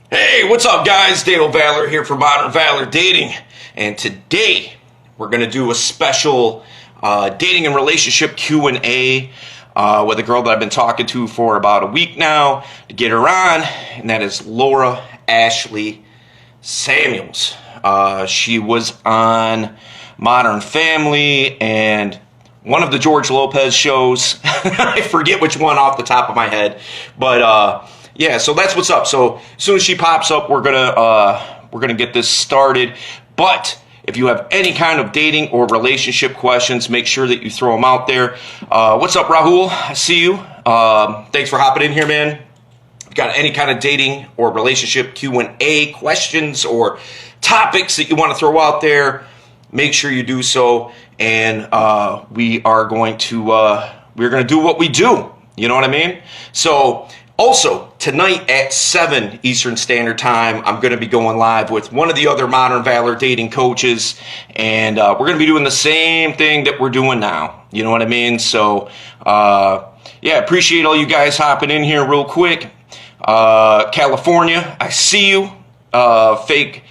Hey, what's up, guys? Dale Valor here for Modern Valor Dating, and today we're going to do a special dating and relationship Q&A with a girl that I've been talking to for about a week now to get her on, and that is Laura Ashley Samuels. She was on Modern Family and one of the George Lopez shows. I forget which one off the top of my head, but yeah, so that's what's up. So as soon as she pops up, we're gonna get this started. But if you have any kind of dating or relationship questions, make sure that you throw them out there. What's up, Rahul? I see you. Thanks for hopping in here, man. Got any kind of dating or relationship Q&A questions or topics that you want to throw out there, make sure you do so. And we're going to do what we do. You know what I mean? So also, tonight at 7 Eastern Standard Time, I'm going to be going live with one of the other Modern Valor dating coaches, and we're going to be doing the same thing that we're doing now. You know what I mean? So, yeah, appreciate all you guys hopping in here real quick. California, I see you. Fake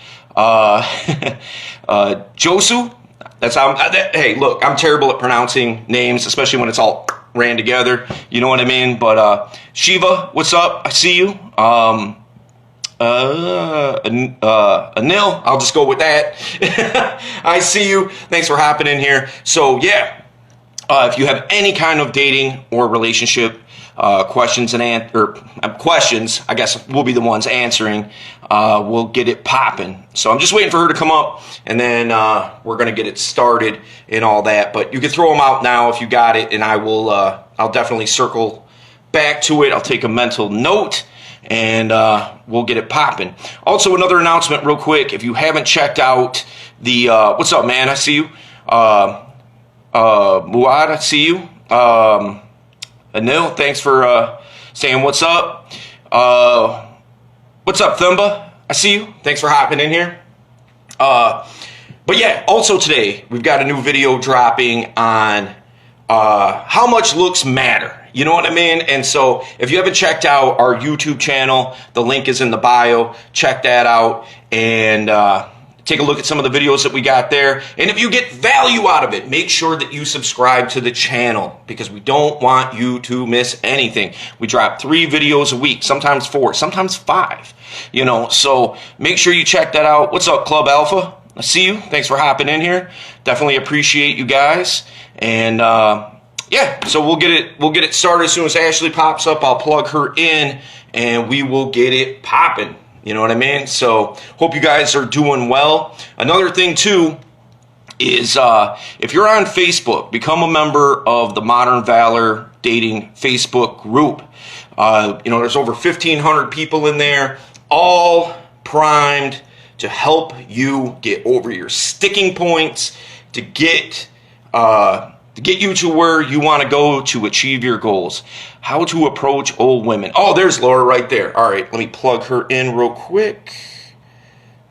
Josu. That's how hey, look, I'm terrible at pronouncing names, especially when it's all ran together. You know what I mean? But Shiva, what's up? I see you. Anil, I'll just go with that. I see you. Thanks for hopping in here. So yeah, if you have any kind of dating or relationship questions questions, I guess we'll be the ones answering. We'll get it popping. So I'm just waiting for her to come up, and then we're gonna get it started and all that. But you can throw them out now if you got it, and I will. I'll definitely circle back to it. I'll take a mental note, and we'll get it popping. Also, another announcement, real quick. If you haven't checked out the what's up, man? I see you. Muad, I see you. Anil, thanks for saying what's up. What's up, Thumba? I see you. Thanks for hopping in here. But yeah, also today, we've got a new video dropping on how much looks matter. You know what I mean? And so if you haven't checked out our YouTube channel, the link is in the bio. Check that out and take a look at some of the videos that we got there. And if you get value out of it, make sure that you subscribe to the channel because we don't want you to miss anything. We drop 3 videos a week, sometimes 4, sometimes 5, you know, so make sure you check that out. What's up, Club Alpha? I see you. Thanks for hopping in here. Definitely appreciate you guys. And yeah, so we'll get it started as soon as Ashley pops up. I'll plug her in and we will get it popping. You know what I mean? So hope you guys are doing well. Another thing too is if you're on Facebook, become a member of the Modern Valor Dating Facebook group. You know, there's over 1,500 people in there, all primed to help you get over your sticking points, to get you to where you want to go to achieve your goals. How to approach old women. Oh, there's Laura right there. All right, let me plug her in real quick.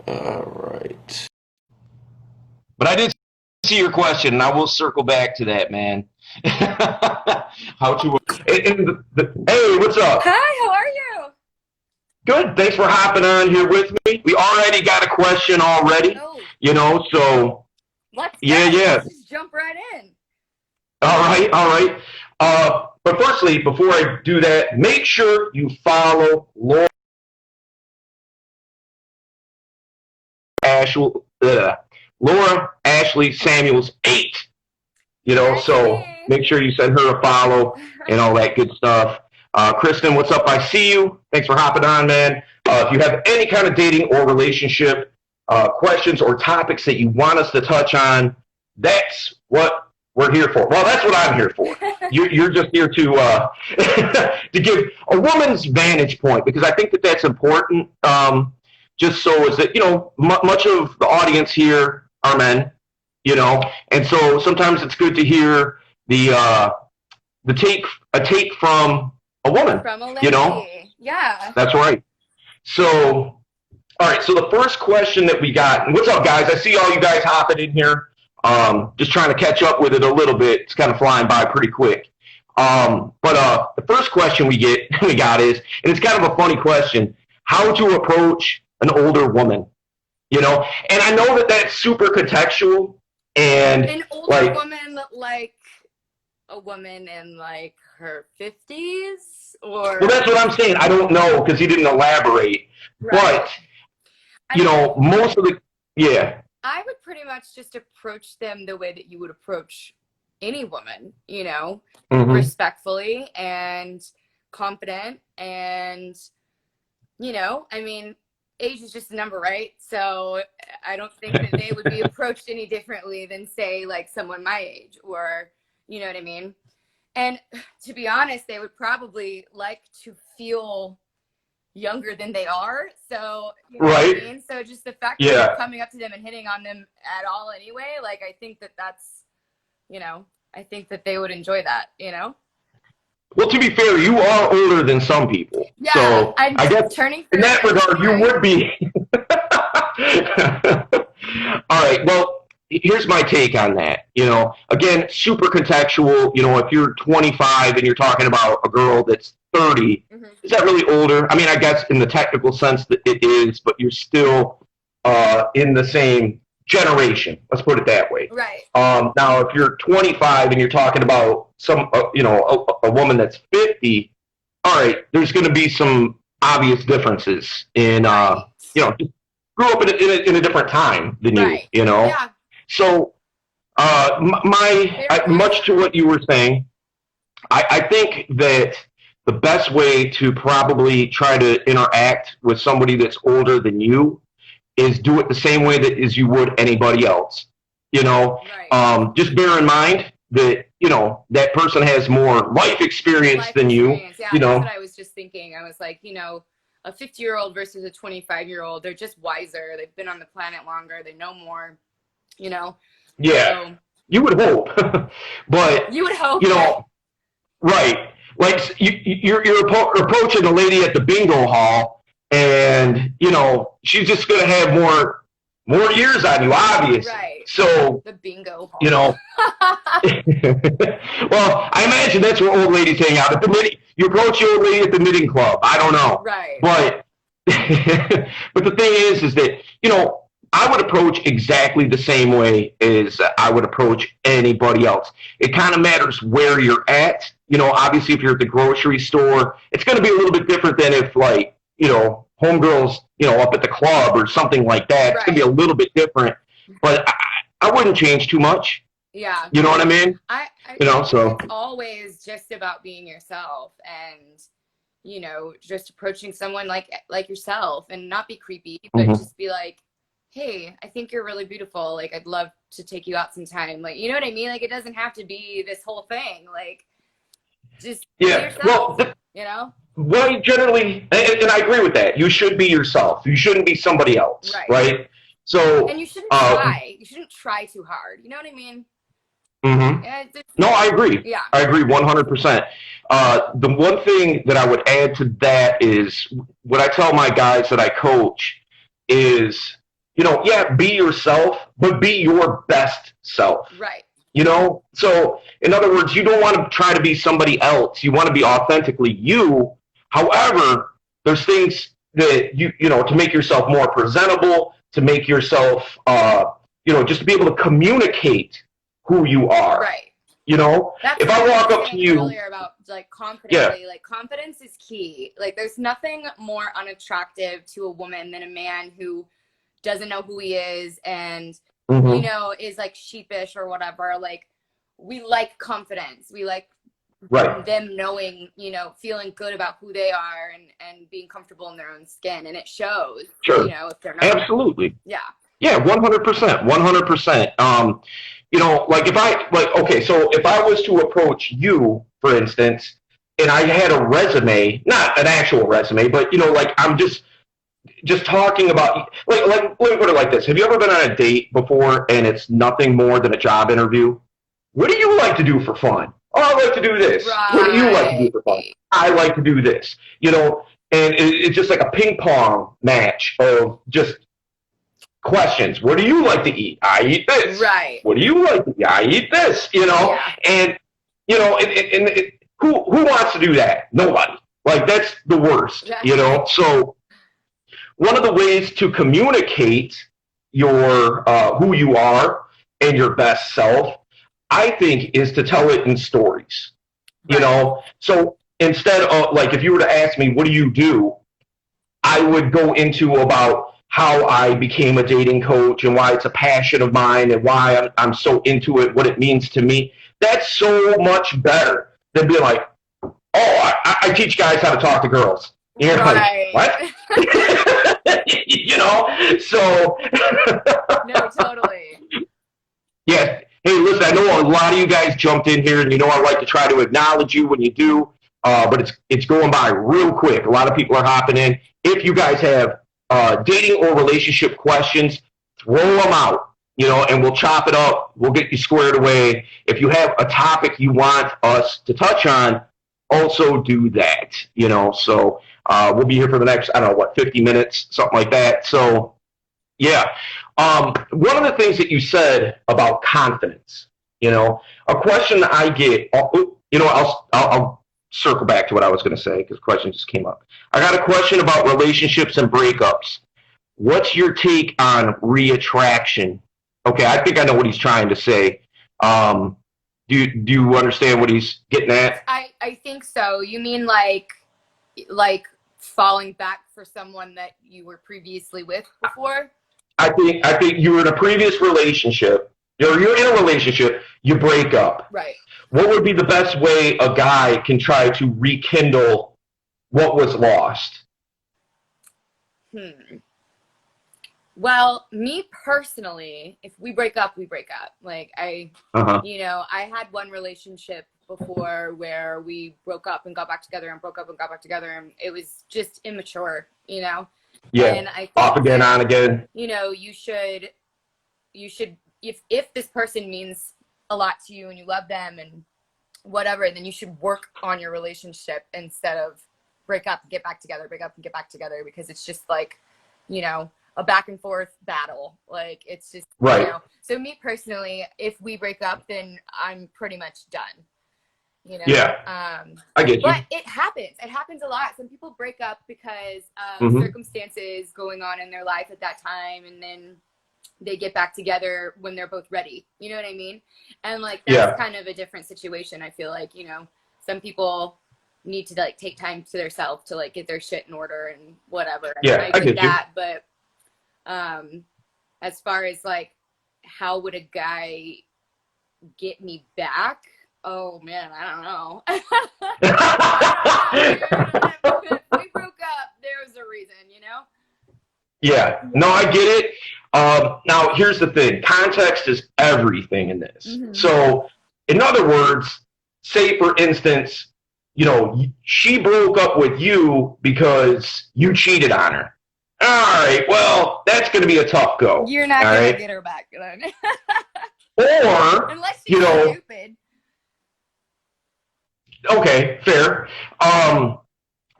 All right. But I did see your question, and I will circle back to that, man. How to... hey, what's up? Hi, how are you? Good. Thanks for hopping on here with me. We already got a question already, you know, so... Let's just jump right in. All right. But firstly, before I do that, make sure you follow Laura Ashley Samuels 8. You know, so make sure you send her a follow and all that good stuff. Kristen, what's up? I see you. Thanks for hopping on, man. If you have any kind of dating or relationship questions or topics that you want us to touch on, that's what we're here for. Well, that's what I'm here for. You're just here to to give a woman's vantage point, because I think that that's important. Just so is that, you know, much of the audience here are men, you know, and so sometimes it's good to hear a take from a woman, from a lady. You know. Yeah. That's right. So, all right. So the first question that we got, and what's up, guys? I see all you guys hopping in here. Just trying to catch up with it a little bit. It's kind of flying by pretty quick. But the first question we got is, and it's kind of a funny question. how to approach an older woman, you know? And I know that that's super contextual and an older woman, like a woman in like her 50s, or well, that's what I'm saying. I don't know because he didn't elaborate. right. But you know, most of the I would pretty much just approach them the way that you would approach any woman, you know, respectfully and confident, and you know, I mean, age is just a number, right? So I don't think that they would be approached any differently than, say, like someone my age, or you know what I mean? And to be honest, they would probably like to feel younger than they are. So, you know what I mean? So just the fact that you're coming up to them and hitting on them at all anyway, like, I think that that's, you know, I think that they would enjoy that, you know? Well, to be fair, you are older than some people. Yeah, so I'm I guess turning in that regard, you would be. All right. Well, here's my take on that. You know, again, super contextual. You know, if you're 25 and you're talking about a girl that's 30, is that really older? I mean, I guess in the technical sense that it is, but you're still in the same generation. Let's put it that way. Right. Now, if you're 25 and you're talking about some, you know, a woman that's 50, all right, there's going to be some obvious differences in, you know, grew up in a different time than you, you know. Yeah. So, much to what you were saying, I think that the best way to probably try to interact with somebody that's older than you is do it the same way that as you would anybody else. You know, just bear in mind that, you know, that person has more life experience than you. Yeah, you know, that's what I was just thinking. I was like, you know, a 50-year-old versus a 25-year-old, they're just wiser. They've been on the planet longer. They know more, you know. Yeah, so, you would hope. But, you would hope, you know, right. Like you're approaching a lady at the bingo hall, and you know she's just going to have more years on you, obviously. Right. So the bingo hall. You know. Well, I imagine that's where old ladies hang out. At the knitting, you approach the old lady at the knitting club. I don't know. Right. But but the thing is that, you know, I would approach exactly the same way as I would approach anybody else. It kind of matters where you're at. You know, obviously, if you're at the grocery store, it's going to be a little bit different than if, like, you know, homegirls, you know, up at the club or something like that. It's going to be a little bit different. But I wouldn't change too much. Yeah. You know what I mean? I you know, so it's always just about being yourself and, you know, just approaching someone like yourself and not be creepy, but just be like, hey, I think you're really beautiful. Like, I'd love to take you out sometime. Like, you know what I mean? Like, it doesn't have to be this whole thing. Like, just be yourself, you know? Well, generally, and I agree with that. You should be yourself. You shouldn't be somebody else, right? So, and you shouldn't try. You shouldn't try too hard. You know what I mean? Yeah, no, I agree. Yeah. I agree 100%. The one thing that I would add to that is what I tell my guys that I coach is, you know, be yourself, but be your best self. Right. You know? So, in other words, you don't want to try to be somebody else. You want to be authentically you. However, there's things that, you know, to make yourself more presentable, to make yourself, you know, just to be able to communicate who you are. Right. You know? That's if I walk up to you earlier about, like, confidently, like, confidence is key. Like, there's nothing more unattractive to a woman than a man who doesn't know who he is and you know, is like sheepish or whatever. Like, we like confidence. We like them knowing, you know, feeling good about who they are and being comfortable in their own skin, and it shows. Sure. You know, if they're not. Absolutely. Yeah. Yeah, 100%. 100%. You know, like if I was to approach you, for instance, and I had a resume, not an actual resume, but, you know, like I'm just talking about, like let me put it like this. Have you ever been on a date before and it's nothing more than a job interview? What do you like to do for fun? Oh, I like to do this. Right. What do you like to do for fun? I like to do this. You know, and it's just like a ping pong match of just questions. What do you like to eat? I eat this. Right. What do you like to eat? I eat this. You know, and you know, who wants to do that? Nobody. Like, that's the worst. You know, so. one of the ways to communicate your who you are and your best self, I think, is to tell it in stories. You know, so instead of, like, if you were to ask me, what do you do? I would go into about how I became a dating coach and why it's a passion of mine and why I'm so into it, what it means to me. That's so much better than being like, oh, I teach guys how to talk to girls. You're like, what? You know? So. No, totally. Yeah. Hey, listen, I know a lot of you guys jumped in here, and you know I like to try to acknowledge you when you do, but it's going by real quick. A lot of people are hopping in. If you guys have dating or relationship questions, throw them out, you know, and we'll chop it up. We'll get you squared away. If you have a topic you want us to touch on, also do that, you know. So we'll be here for the next, I don't know, 50 minutes, something like that. So, yeah. One of the things that you said about confidence, you know, a question that I get, you know, I'll circle back to what I was going to say because the question just came up. I got a question about relationships and breakups. What's your take on reattraction? Okay, I think I know what he's trying to say. Do you understand what he's getting at? I think so. You mean like falling back for someone that you were previously with before? I think you were in a previous relationship, or you're in a relationship, you break up. Right. What would be the best way a guy can try to rekindle what was lost? Well, me personally, if we break up, we break up. Like you know, I had one relationship before where we broke up and got back together and broke up and got back together, and it was just immature, you know? Yeah, and I think off again, on again. You know, you should, if this person means a lot to you and you love them and whatever, then you should work on your relationship instead of break up and get back together, break up and get back together, because it's just like, you know, a back and forth battle. Like, it's just, right. You know, so me personally, if we break up, then I'm pretty much done. You know? Yeah. I get you. But it happens. It happens a lot. Some people break up because of circumstances going on in their life at that time, and then they get back together when they're both ready. You know what I mean? And like, that's kind of a different situation. I feel like, you know, some people need to like take time to themselves to like get their shit in order and whatever. Yeah, I get that. You. But as far as like, how would a guy get me back? Oh man, I don't know. If we broke up, there was a reason, you know? Yeah, no, I get it. Now, here's the thing. Context is everything in this. So, in other words, say, for instance, you know, she broke up with you because you cheated on her. All right, well, that's going to be a tough go. You're not going to get her back then. Or, unless she's stupid. Okay, fair.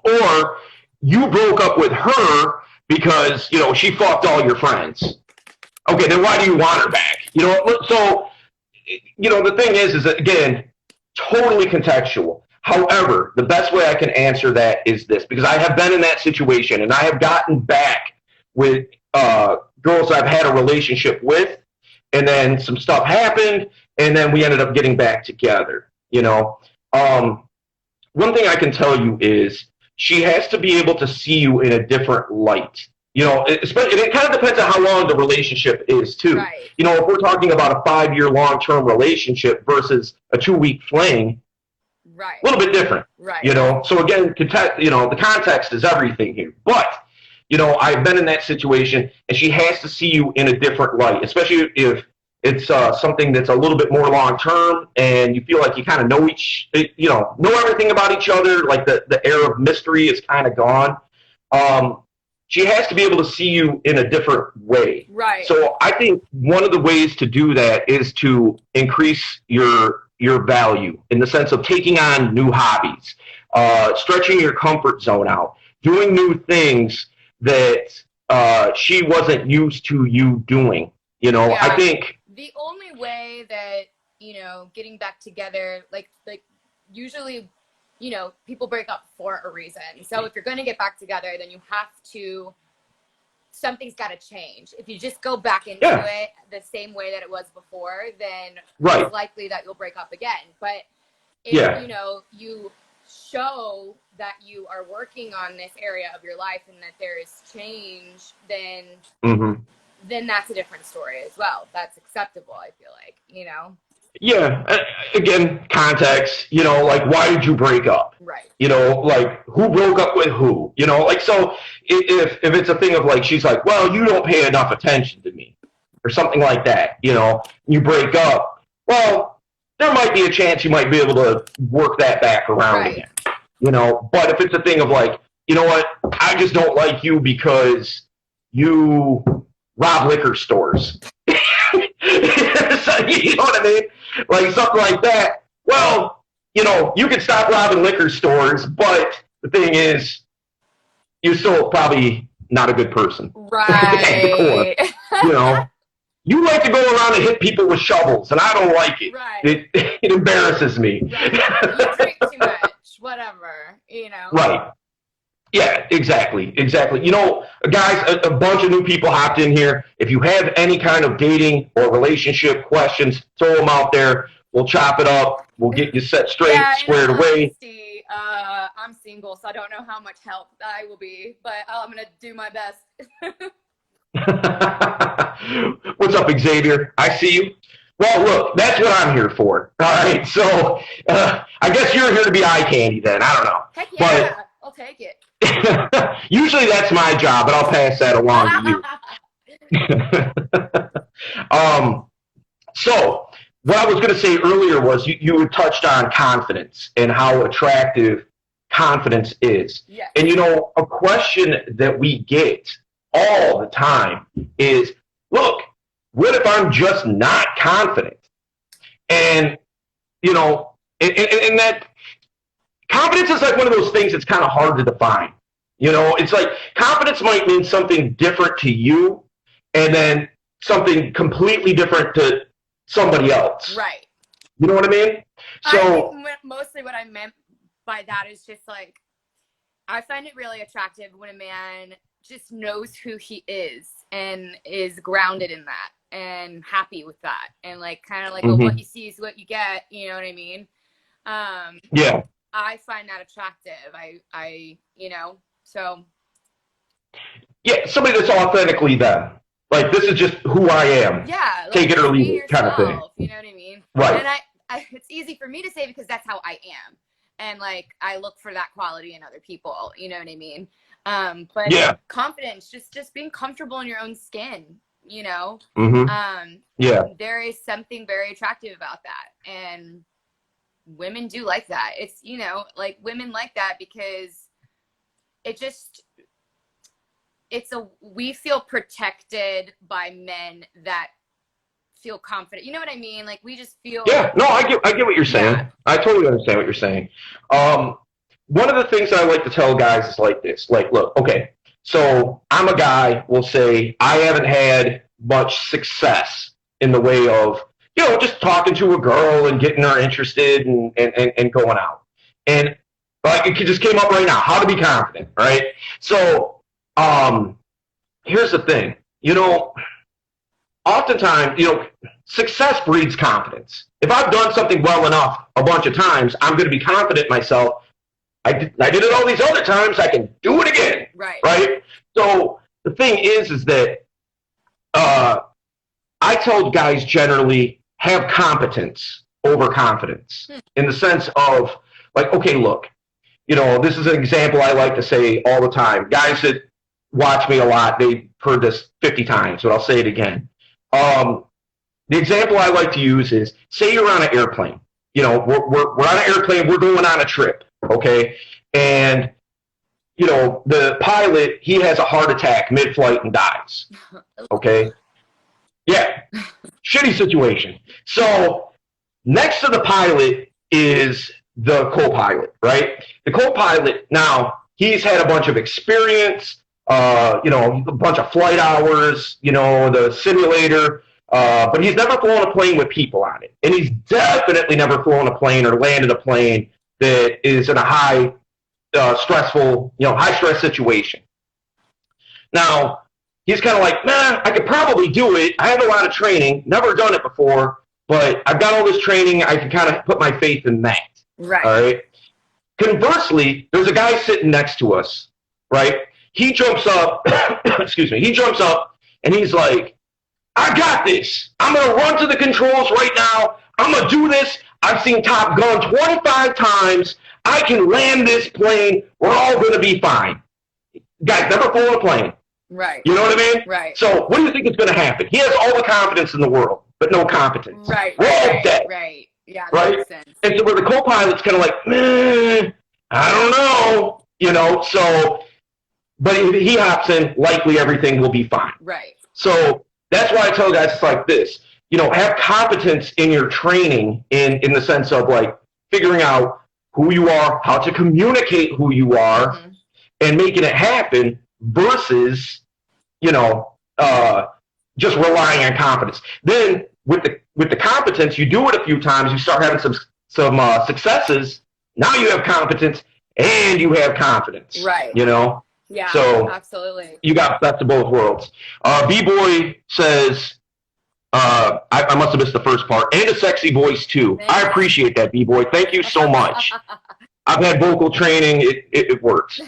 Or you broke up with her because, you know, she fucked all your friends. Okay, then why do you want her back? You know, so, you know, the thing is that, again, totally contextual. However, the best way I can answer that is this, because I have been in that situation, and I have gotten back with girls I've had a relationship with, and then some stuff happened, and then we ended up getting back together, you know. One thing I can tell you is she has to be able to see you in a different light. You know, especially, it kind of depends on how long the relationship is, too. Right. You know, if we're talking about a 5-year long-term relationship versus a 2-week fling, right, a little bit different. Right. You know, so again, you know, the context is everything here. But, you know, I've been in that situation, and she has to see you in a different light, especially if it's something that's a little bit more long-term, and you feel like you kind of know know everything about each other, like the air of mystery is kind of gone. She has to be able to see you in a different way. Right. So I think one of the ways to do that is to increase your value in the sense of taking on new hobbies, stretching your comfort zone out, doing new things that she wasn't used to you doing. You know, yeah. I think the only way that, you know, getting back together, like usually, you know, people break up for a reason. So if you're going to get back together, then you have to something's got to change. If you just go back into it the same way that it was before, then it's likely that you'll break up again. But if, you know, you show that you are working on this area of your life and that there is change, then then that's a different story as well. That's acceptable, I feel like, you know? Yeah. Again, context, you know, like, why did you break up? Right. You know, like, who broke up with who? You know, like, so if it's a thing of, like, she's like, well, you don't pay enough attention to me or something like that, you know, you break up, well, there might be a chance you might be able to work that back around again, you know? But if it's a thing of, like, you know what, I just don't like you because you rob liquor stores. You know what I mean? Like, something like that. Well, you know, you can stop robbing liquor stores, but the thing is, you're still probably not a good person. Right. At the core, you know? You like to go around and hit people with shovels, and I don't like it. Right. It embarrasses me. Right. You drink too much, whatever, you know? Right. Yeah, exactly. You know, guys, a bunch of new people hopped in here. If you have any kind of dating or relationship questions, throw them out there. We'll chop it up. We'll get you set straight, squared away. I'm single, so I don't know how much help I will be, but I'm going to do my best. What's up, Xavier? I see you. Well, look, that's what I'm here for. All right, so I guess you're here to be eye candy then. I don't know. Heck yeah, I'll take it. Usually that's my job, but I'll pass that along to you. So what I was going to say earlier was you had touched on confidence and how attractive confidence is. Yes. And, you know, a question that we get all the time is, look, what if I'm just not confident? And, you know, and that confidence is like one of those things that's kind of hard to define. You know, it's like confidence might mean something different to you and then something completely different to somebody else. Right. You know what I mean? So I think mostly what I meant by that is just like, I find it really attractive when a man just knows who he is and is grounded in that and happy with that. And like, kind of like, oh, what you see is what you get. You know what I mean? yeah. I find that attractive. I, you know, so. Yeah, somebody that's authentically them. Like, this is just who I am. Yeah. Like, take it or leave it kind of thing. You know what I mean? Right. And I, it's easy for me to say because that's how I am. And like, I look for that quality in other people. You know what I mean? But confidence, just being comfortable in your own skin, you know? There is something very attractive about that. And women do like that. It's, you know, like women like that because it just, we feel protected by men that feel confident. You know what I mean? Like we just feel. Yeah, no, I get what you're saying. Yeah. I totally understand what you're saying. One of the things that I like to tell guys is like this. Like, look, okay, so I'm a guy, we'll say I haven't had much success in the way of, you know, just talking to a girl and getting her interested and going out. And like it just came up right now, how to be confident, right? So here's the thing, you know, oftentimes, you know, success breeds confidence. If I've done something well enough a bunch of times, I'm going to be confident in myself. I did it all these other times, I can do it again. Right? So the thing is that I tell guys generally have competence over confidence in the sense of like, okay, look, you know, this is an example I like to say all the time. Guys that watch me a lot, they've heard this 50 times, but I'll say it again. The example I like to use is, say you're on an airplane. You know, we're on an airplane, we're going on a trip, okay? And, you know, the pilot, he has a heart attack mid-flight and dies, okay? Yeah, shitty situation. So next to the pilot is the co-pilot, right? The co-pilot, now, he's had a bunch of experience, you know, a bunch of flight hours, you know, the simulator, but he's never flown a plane with people on it. And he's definitely never flown a plane or landed a plane that is in a high stressful, you know, high stress situation. Now, he's kind of like, nah, I could probably do it. I have a lot of training, never done it before, but I've got all this training. I can kind of put my faith in that. Right. All right. Conversely, there's a guy sitting next to us, right? He jumps up, excuse me, he jumps up and he's like, I got this. I'm going to run to the controls right now. I'm going to do this. I've seen Top Gun 25 times. I can land this plane. We're all going to be fine. Guys, never flown a plane. Right. You know what I mean? Right. So what do you think is going to happen? He has all the confidence in the world, but no competence. Right. We're all dead. Right. Yeah, that right? makes sense. And so where the co-pilot's kind of like, I don't know, you know, so, but if he hops in, likely everything will be fine. Right. So that's why I tell guys it's like this, you know, have competence in your training in the sense of like figuring out who you are, how to communicate who you are, and making it happen versus, you know, just relying on confidence. Then with the competence, you do it a few times, you start having some successes. Now you have competence and you have confidence. Right. You know? Yeah, so absolutely. You got best of both worlds. B-Boy says, I must have missed the first part, and a sexy voice too. Thanks. I appreciate that, B-Boy. Thank you so much. I've had vocal training. It works.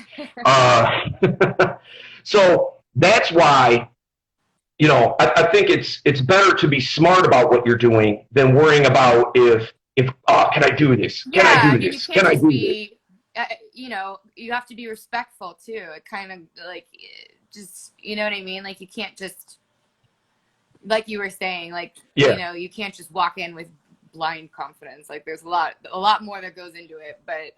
So that's why, you know, I think it's better to be smart about what you're doing than worrying about if can I do this? Can I do this? Can I do this? You know, you have to be respectful too. It kind of like just, you know what I mean? Like you can't just, like you were saying, like, you know, you can't just walk in with blind confidence. Like there's a lot more that goes into it, but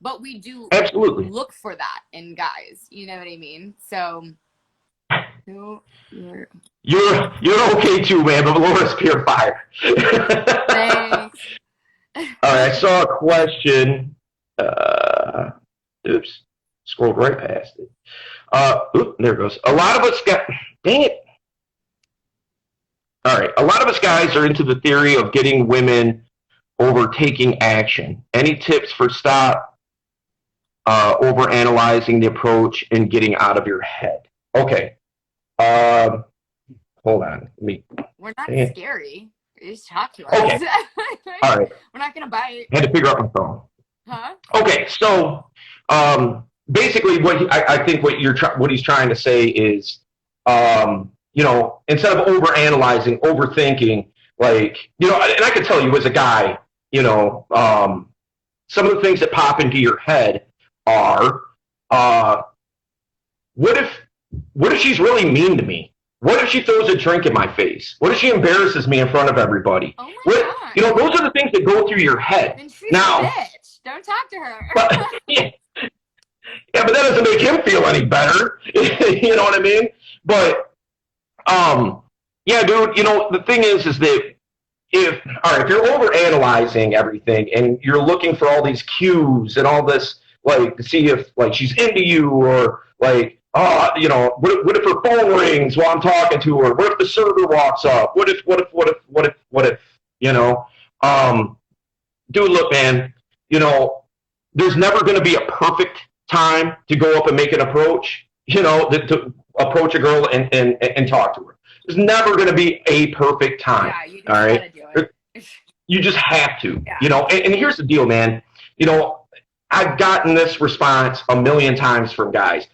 but we do absolutely look for that in guys, you know what I mean? So you're okay too, man, but Laura's pure fire. Thanks. All right, I saw a question. Oops, scrolled right past it. There it goes. A lot of us dang it. All right, a lot of us guys are into the theory of getting women over taking action. Any tips for stop over analyzing the approach and getting out of your head? Okay. Hold on. We're not scary. Just talk to us. Okay. All right. We're not gonna bite. Had to figure out my phone. Huh? Okay, so basically, I think what he's trying to say is, you know, instead of overanalyzing, overthinking, like, you know, and I can tell you as a guy, you know, some of the things that pop into your head are, what if she's really mean to me? What if she throws a drink in my face? What if she embarrasses me in front of everybody? Oh my God. You know, those are the things that go through your head. Then she's a bitch. Don't talk to her. But, yeah, but that doesn't make him feel any better. You know what I mean? But, yeah, dude, you know, the thing is that if you're overanalyzing everything and you're looking for all these cues and all this, like, to see if, like, she's into you or, like, you know, what if her phone rings while I'm talking to her? What if the server walks up? What if, you know? Dude, look, man, you know, there's never going to be a perfect time to go up and make an approach, you know, to approach a girl and talk to her. There's never going to be a perfect time. Yeah, you just gotta do it. You just have to, you know, and here's the deal, man. You know, I've gotten this response a million times from guys.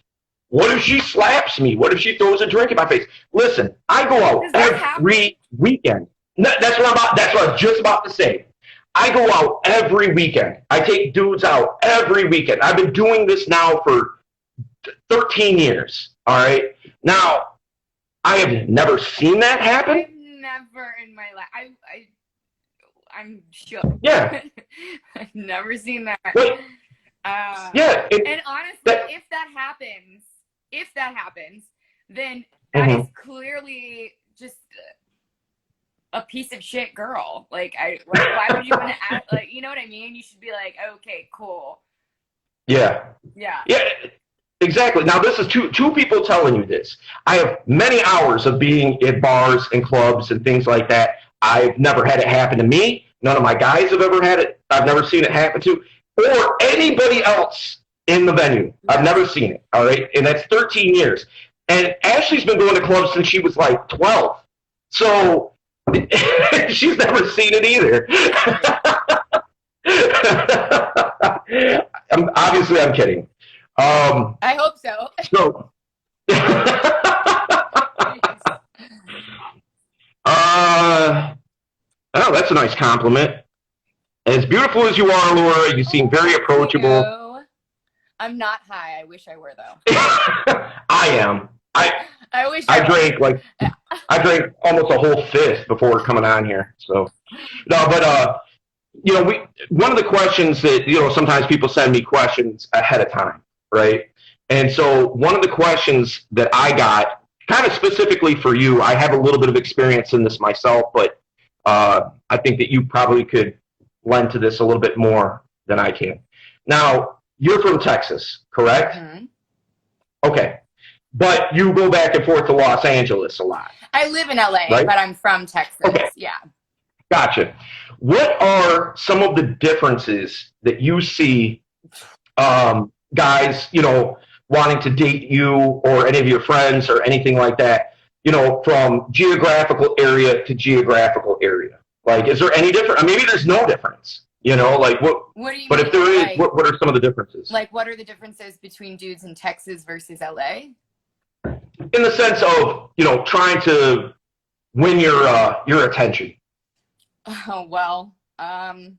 What if she slaps me? What if she throws a drink in my face? Listen, I go out every weekend. That's what I was just about to say. I go out every weekend. I take dudes out every weekend. I've been doing this now for 13 years. All right. Now, I have never seen that happen. I've never in my life. I'm shook. Yeah. I've never seen that. Wait. Yeah. And honestly, if that happens, then that is clearly just a piece of shit girl. Like, why would you want to act like, you know what I mean? You should be like, okay, cool. Yeah. Yeah. Yeah. Exactly. Now, this is two people telling you this. I have many hours of being at bars and clubs and things like that. I've never had it happen to me. None of my guys have ever had it. I've never seen it happen to, or anybody else in the venue. I've never seen it. All right, and that's 13 years. And Ashley's been going to clubs since she was like 12. So she's never seen it either. I'm kidding. I hope so. So, oh, that's a nice compliment. As beautiful as you are, Laura, you seem very approachable. I'm not high. I wish I were, though. I am. I wish I drank almost a whole fifth before coming on here. So, no, but one of the questions that sometimes people send me questions ahead of time, right? And so one of the questions that I got, kind of specifically for you, I have a little bit of experience in this myself, but I think that you probably could lend to this a little bit more than I can. Now, you're from Texas, correct? Mm-hmm. Okay. But you go back and forth to Los Angeles a lot. I live in LA, right? but I'm from Texas. Okay. Yeah. Gotcha. What are some of the differences that you see guys, wanting to date you or any of your friends or anything like that, from geographical area to geographical area? Like, is there any difference? Maybe there's no difference, like what do you but mean? If there is, what are some of the differences? Like, what are the differences between dudes in Texas versus LA? In the sense of, trying to win your attention. Oh, well, I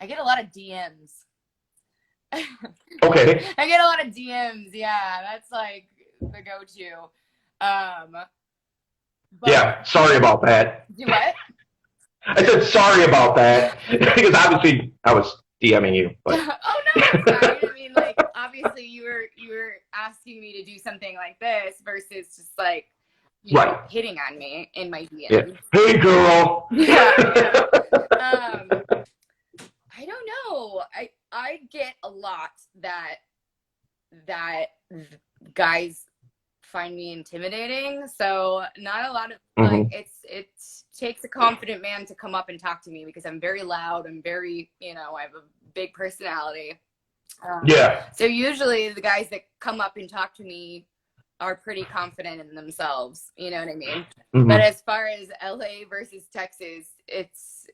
get a lot of DMs. Okay. I get a lot of DMs. Yeah, that's like the go-to. Yeah, sorry about that. Do what? I said sorry about that because obviously I was DMing you. But. Oh no, it's fine. I mean, like, obviously you were asking me to do something like this versus just like right. Hitting on me in my DMs. Yeah. Hey, girl. Yeah. I don't know. I get a lot that guys find me intimidating. So not a lot of like it takes a confident man to come up and talk to me because I'm very loud. I'm very I have a big personality. Yeah. So usually the guys that come up and talk to me are pretty confident in themselves. You know what I mean? Mm-hmm. But as far as LA versus Texas, it's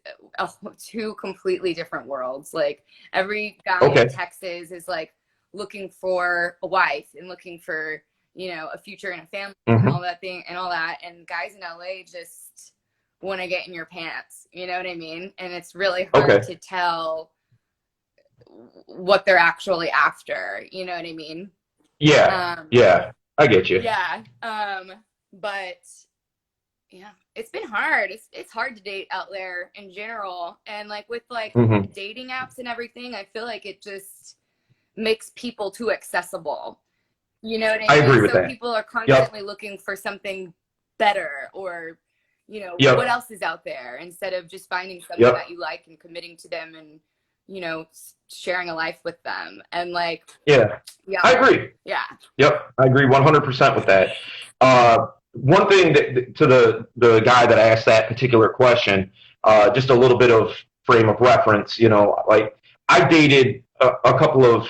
two completely different worlds. Like every guy in Texas is like looking for a wife and looking for, a future and a family and all that thing and all that. And guys in LA just want to get in your pants. You know what I mean? And it's really hard to tell what they're actually after. You know what I mean? Yeah. Yeah. I get you. Yeah. But yeah, it's been hard. It's hard to date out there in general. And like with like dating apps and everything, I feel like it just makes people too accessible. You know what I mean? I agree with that. People are constantly looking for something better or, what else is out there instead of just finding something that you like and committing to them and, sharing a life with them. And like, yeah, I agree. Yeah. Yep. I agree 100% with that. One thing that to the guy that asked that particular question, just a little bit of frame of reference, like I dated a couple of,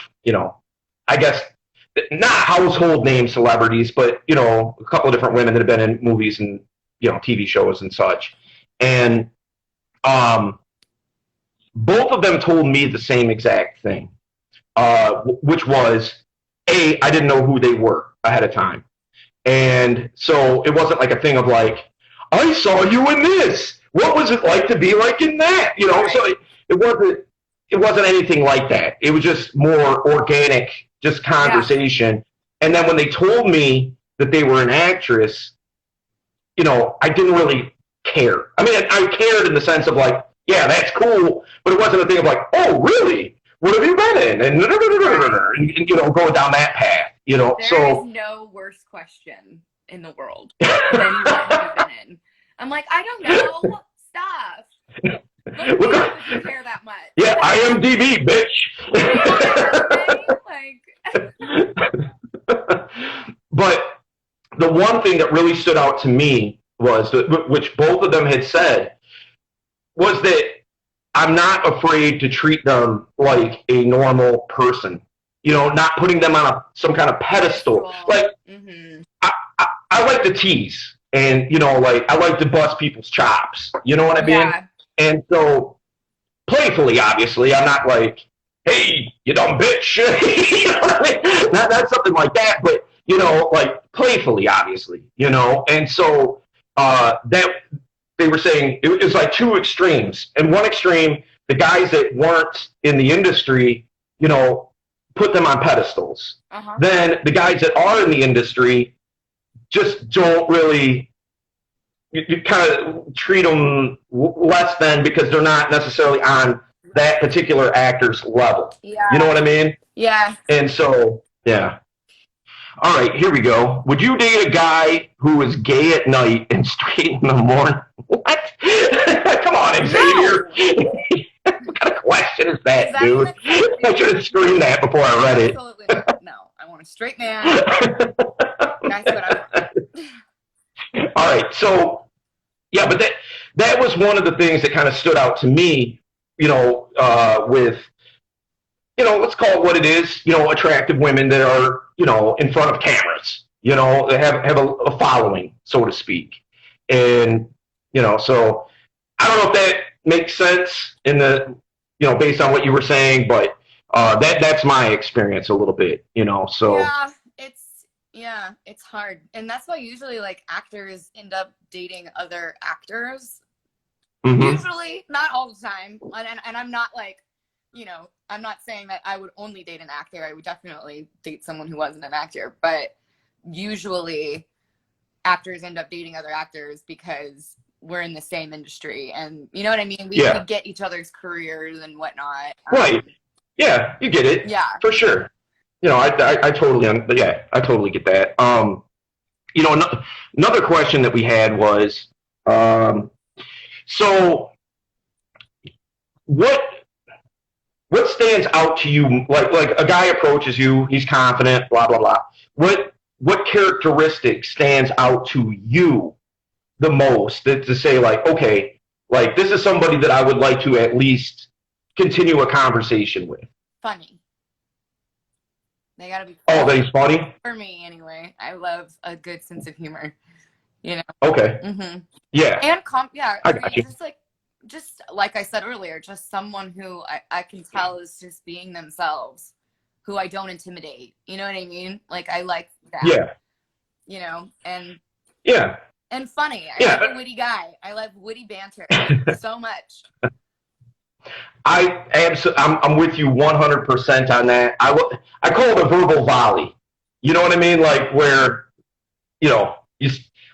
I guess not household name celebrities, but, a couple of different women that have been in movies and, TV shows and such. And, both of them told me the same exact thing, which was, I didn't know who they were ahead of time. And so it wasn't like a thing of like, I saw you in this. What was it like to be like in that? So it wasn't anything like that. It was just more organic, just conversation. Yeah. And then when they told me that they were an actress, I didn't really care. I mean, I cared in the sense of like, yeah, that's cool, but it wasn't a thing of like, oh, really? What have you been in? And going down that path, There is no worse question in the world than what have you been in. I'm like, I don't know. Stop. Look up if you care that much. Yeah, IMDb, bitch. But the one thing that really stood out to me was, which both of them had said, was that I'm not afraid to treat them like a normal person. not putting them on some kind of pedestal. Like, I like to tease, and like I like to bust people's chops. You know what I mean? Yeah. And so, playfully, obviously, I'm not like, "Hey, you dumb bitch," you know what I mean? Not something like that, but like playfully, obviously, And so that they were saying it was like two extremes. And one extreme, the guys that weren't in the industry, put them on pedestals. Then the guys that are in the industry just don't really, you kind of treat them less than, because they're not necessarily on that particular actor's level. Yeah. You know what I mean? Yeah. And so, yeah. All right, here we go. Would you date a guy who is gay at night and straight in the morning? What? Come on, Xavier. No. What kind of question is that, dude? I should have screamed that before I read it. Absolutely not. No, I want a straight man. That's what I want. All right, so yeah, but that was one of the things that kind of stood out to me, with, let's call it what it is, attractive women that are, in front of cameras, they have a following, so to speak. And, so I don't know if that makes sense based on what you were saying, but that's my experience a little bit, so. Yeah, it's hard. And that's why usually like actors end up dating other actors. Usually, not all the time. And I'm not like, I'm not saying that I would only date an actor. I would definitely date someone who wasn't an actor. But usually actors end up dating other actors because we're in the same industry. And you know what I mean? We get each other's careers and whatnot. Right. Yeah, you get it. Yeah. For sure. I totally get that. Another question that we had was, so what stands out to you? Like a guy approaches you, he's confident, blah blah blah. What characteristic stands out to you the most to say like, okay, like this is somebody that I would like to at least continue a conversation with? Funny. They gotta be funny. Oh, that he's funny? For me, anyway. I love a good sense of humor. Okay. Yeah. And I got you. Just like I said earlier, just someone who I can tell is just being themselves, who I don't intimidate. You know what I mean? Like I like that. Yeah. And yeah. And funny. I like a witty guy. I love witty banter so much. I'm with you 100% on that. I call it a verbal volley. You know what I mean? Like where,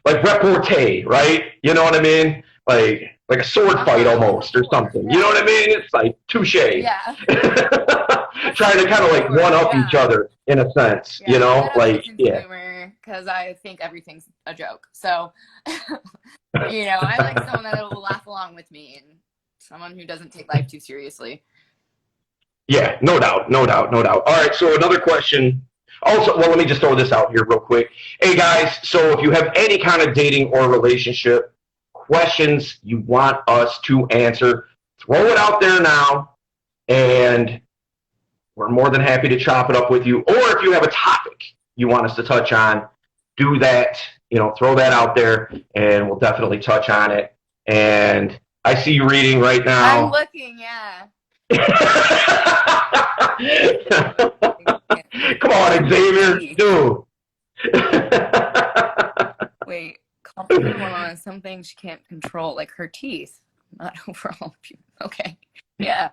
like repartee, right? You know what I mean? Like a sword fight almost or something. Yeah. You know what I mean? It's like touche. Yeah. Trying to kind of like one up each other in a sense, Because I think everything's a joke. So, I like someone that will laugh along with me and someone who doesn't take life too seriously. Yeah, no doubt. All right, so another question. Also, well, let me just throw this out here real quick. Hey, guys, so if you have any kind of dating or relationship questions you want us to answer, throw it out there now, and we're more than happy to chop it up with you. Or if you have a topic you want us to touch on, do that, throw that out there, and we'll definitely touch on it. And I see you reading right now. I'm looking, yeah. Come on, Xavier, dude. Wait, compliment on something she can't control, like her teeth, not overall. Okay, yeah.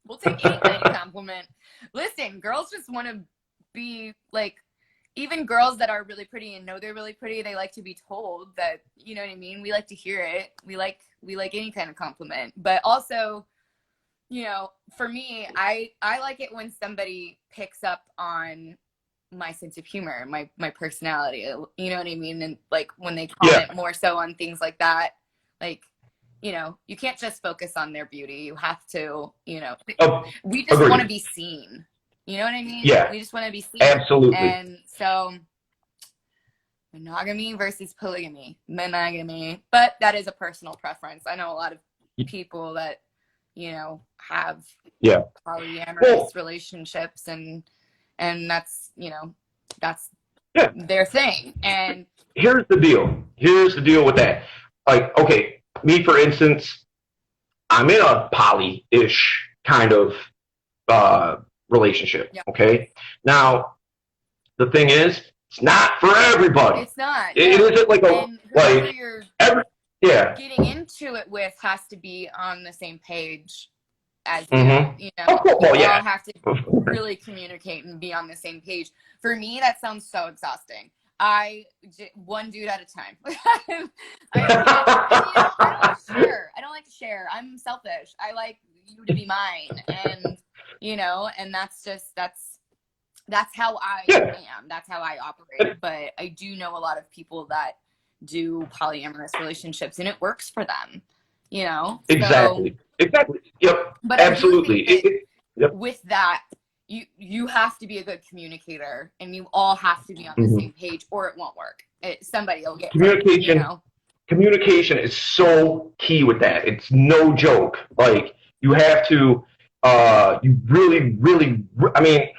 We'll take any kind of compliment. Listen, girls just want to be like, even girls that are really pretty and know they're really pretty, they like to be told that, you know what I mean? We like to hear it. We like any kind of compliment. But also, for me, I like it when somebody picks up on my sense of humor, my personality, you know what I mean? And like when they comment more so on things like that, like, you can't just focus on their beauty. You have to, we just want to be seen. You know what I mean? Yeah. We just want to be seen. Absolutely. And so, monogamy versus polygamy. Monogamy. But that is a personal preference. I know a lot of people that, you know, have Yeah. polyamorous relationships, and that's, you know, that's their thing. And here's the deal. Here's the deal with that. Like, okay, me for instance, I'm in a poly-ish kind of relationship. Yeah. Okay. Now, the thing is, it's not for everybody. It's not. It isn't like a whoever you're yeah. getting into it with has to be on the same page as you. Mm-hmm. You know, Well, you yeah. all have to really communicate and be on the same page. For me, that sounds so exhausting. One dude at a time. I don't like to share. I'm selfish. I like you to be mine, and you know, and that's how I am. That's how I operate. But I do know a lot of people that do polyamorous relationships, and it works for them. You know. Exactly. Exactly. Yep. But absolutely. With that, you have to be a good communicator, and you all have to be on the same page, or it won't work. Somebody will get communication. Hurt, you know? Communication is so key with that. It's no joke. Like, you have to, you really, really. I mean,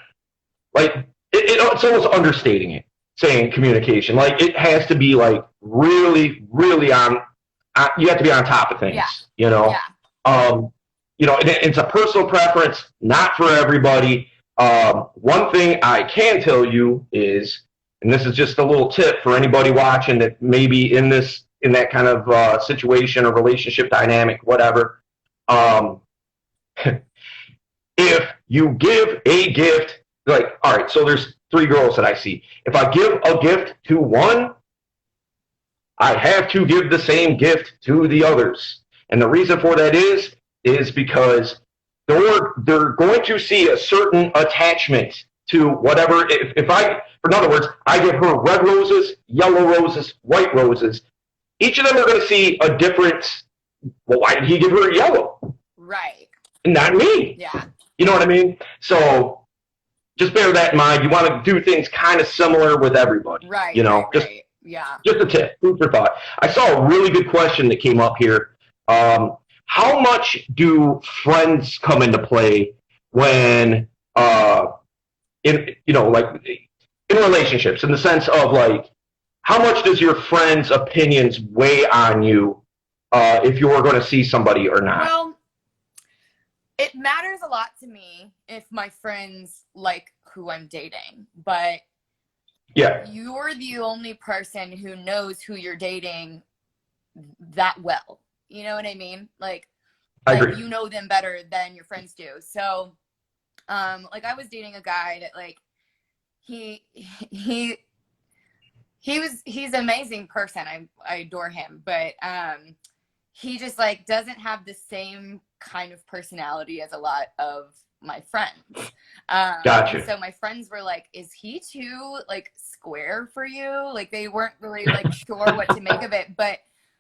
like it's almost understating it, saying communication. Like, it has to be like really, really on. You have to be on top of things. Yeah. You know. Yeah. You know, it's a personal preference, not for everybody. One thing I can tell you is, and this is just a little tip for anybody watching that may be in that kind of situation or relationship dynamic, whatever. If you give a gift, like, all right, so there's 3 girls that I see. If I give a gift to one, I have to give the same gift to the others. And the reason for that is because they're going to see a certain attachment to whatever. If I, in other words, I give her red roses, yellow roses, white roses, each of them are going to see a different. Well, why did he give her yellow? Right. Not me. Yeah. You know what I mean? So just bear that in mind. You want to do things kind of similar with everybody. Right. You know, right. Yeah. Just a tip, food for thought. I saw a really good question that came up here. How much do friends come into play when, in relationships? In the sense of, like, how much does your friends' opinions weigh on you if you're going to see somebody or not? Well, it matters a lot to me if my friends like who I'm dating, but you're the only person who knows who you're dating that well. You know what I mean? Like you know them better than your friends do. So, like, I was dating a guy that, like, he's an amazing person. I adore him, but he just, like, doesn't have the same kind of personality as a lot of my friends. Gotcha. So my friends were like, is he too, like, square for you? Like, they weren't really, like, sure what to make of it. But